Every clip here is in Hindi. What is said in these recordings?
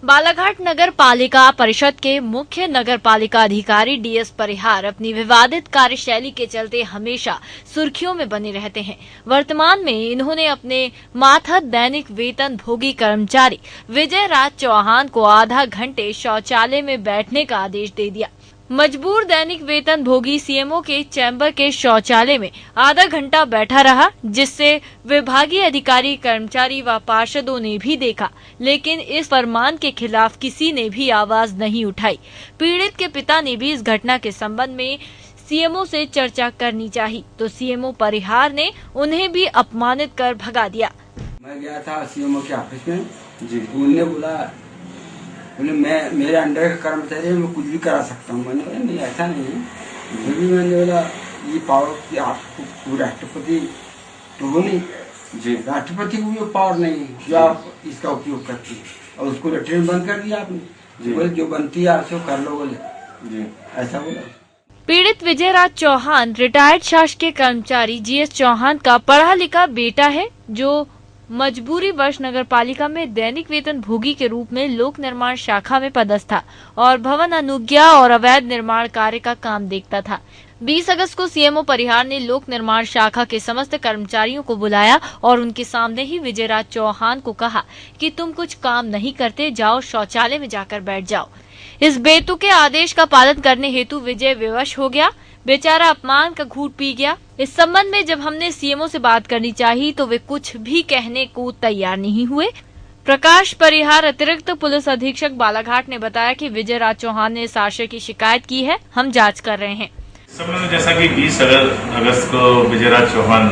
बालाघाट नगर पालिका परिषद के मुख्य नगर पालिका अधिकारी डीएस परिहार अपनी विवादित कार्यशैली के चलते हमेशा सुर्खियों में बने रहते हैं। वर्तमान में इन्होंने अपने मातहत दैनिक वेतन भोगी कर्मचारी विजय राज चौहान को आधा घंटे शौचालय में बैठने का आदेश दे दिया। मजबूर दैनिक वेतन भोगी सीएमओ के चैम्बर के शौचालय में आधा घंटा बैठा रहा, जिससे विभागीय अधिकारी, कर्मचारी व पार्षदों ने भी देखा, लेकिन इस फरमान के खिलाफ किसी ने भी आवाज नहीं उठाई। पीड़ित के पिता ने भी इस घटना के संबंध में सीएमओ से चर्चा करनी चाहिए, तो सीएमओ परिहार ने उन्हें भी अपमानित कर भगा दिया। मैं गया था सीएमओ के ऑफिस में जी, उन्होंने बोला मैं मेरे अंडर का कर्मचारी है, मैं कुछ भी करा सकता हूँ। मैंने बोला नहीं, ऐसा नहीं है। फिर भी मैंने बोला ये पावर की आपको राष्ट्रपति तो वो नहीं जी, राष्ट्रपति को भी पावर नहीं जो आप इसका उपयोग करती है, और उसको लेटरिन बंद कर दिया आपने। बोले जो बनती है आपसे कर लो, बोले जी, ऐसा बोला। पीड़ित विजय राज चौहान रिटायर्ड शासकीय कर्मचारी जीएस चौहान का पढ़ा लिखा बेटा है, जो मजबूरी वर्ष नगर पालिका में दैनिक वेतन भोगी के रूप में लोक निर्माण शाखा में पदस्थ था और भवन अनुज्ञा और अवैध निर्माण कार्य का काम देखता था। 20 अगस्त को सीएमओ परिहार ने लोक निर्माण शाखा के समस्त कर्मचारियों को बुलाया और उनके सामने ही विजय राज चौहान को कहा कि तुम कुछ काम नहीं करते, जाओ शौचालय में जाकर बैठ जाओ। इस बेतुके आदेश का पालन करने हेतु विजय विवश हो गया। बेचारा अपमान का घूंट पी गया। इस संबंध में जब हमने सीएमओ से बात करनी चाहिए तो वे कुछ भी कहने को तैयार नहीं हुए। प्रकाश परिहार अतिरिक्त पुलिस अधीक्षक बालाघाट ने बताया कि विजय राज चौहान ने इस आशय की शिकायत की है, हम जांच कर रहे हैं। संबंध में जैसा कि 20 अगस्त को विजय राज चौहान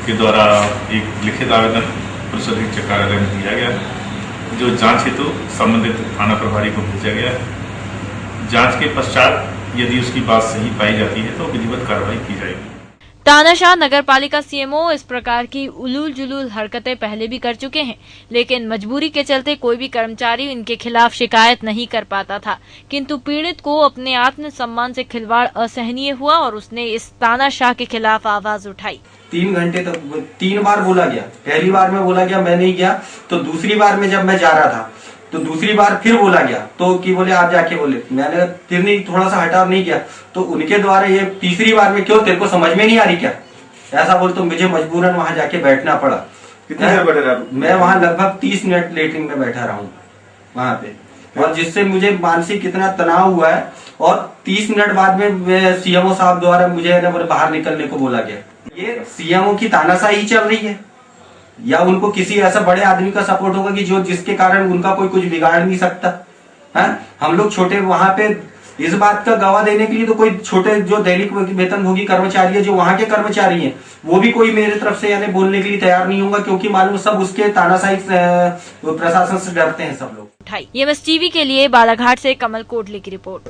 के द्वारा एक लिखित आवेदन पुलिस अधीक्षक कार्यालय में दिया गया, जो जांच हेतु संबंधित थाना प्रभारी को भेजा गया। जांच के पश्चात यदि उसकी बात सही पाई जाती है तो विधिवत कार्रवाई की जाएगी। तानाशाह नगर पालिका सीएमओ इस प्रकार की उलूल जुलूल हरकतें पहले भी कर चुके हैं, लेकिन मजबूरी के चलते कोई भी कर्मचारी इनके खिलाफ शिकायत नहीं कर पाता था, किंतु पीड़ित को अपने आत्म सम्मान से खिलवाड़ असहनीय हुआ और उसने इस तानाशाह के खिलाफ आवाज उठाई। 3 घंटे तक 3 बार बोला गया। पहली बार में बोला गया मैं नहीं गया, तो दूसरी बार में जब मैं जा रहा था तो दूसरी बार फिर बोला गया, तो कि बोले आप जाके बोले, मैंने फिर नहीं, थोड़ा सा हटाव नहीं किया, तो उनके द्वारा ये तीसरी बार में क्यों तेरे को समझ में नहीं आ रही क्या, ऐसा बोल, तो मुझे मजबूरन वहां जाके बैठना पड़ा। कितनी देर बैठे रहे? मैं वहां लगभग 30 मिनट लेटरिन में बैठा रहा हूँ वहां पे, और जिससे मुझे मानसिक इतना तनाव हुआ है। और 30 मिनट बाद में सीएमओ साहब द्वारा मुझे बाहर निकलने को बोला गया। ये सीएमओ की तानाशाही चल रही है, या उनको किसी ऐसा बड़े आदमी का सपोर्ट होगा कि जो जिसके कारण उनका कोई कुछ बिगाड़ नहीं सकता है। हम लोग छोटे वहां पे इस बात का गवाह देने के लिए तो कोई छोटे जो दैनिक वेतन भोगी कर्मचारी है, जो वहां के कर्मचारी हैं, वो भी कोई मेरे तरफ से यानी बोलने के लिए तैयार नहीं होगा, क्योंकि मालूम सब उसके तानाशाही प्रशासन से डरते हैं सब लोग। EMS टीवी के लिए बालाघाट से कमल कोटले की रिपोर्ट।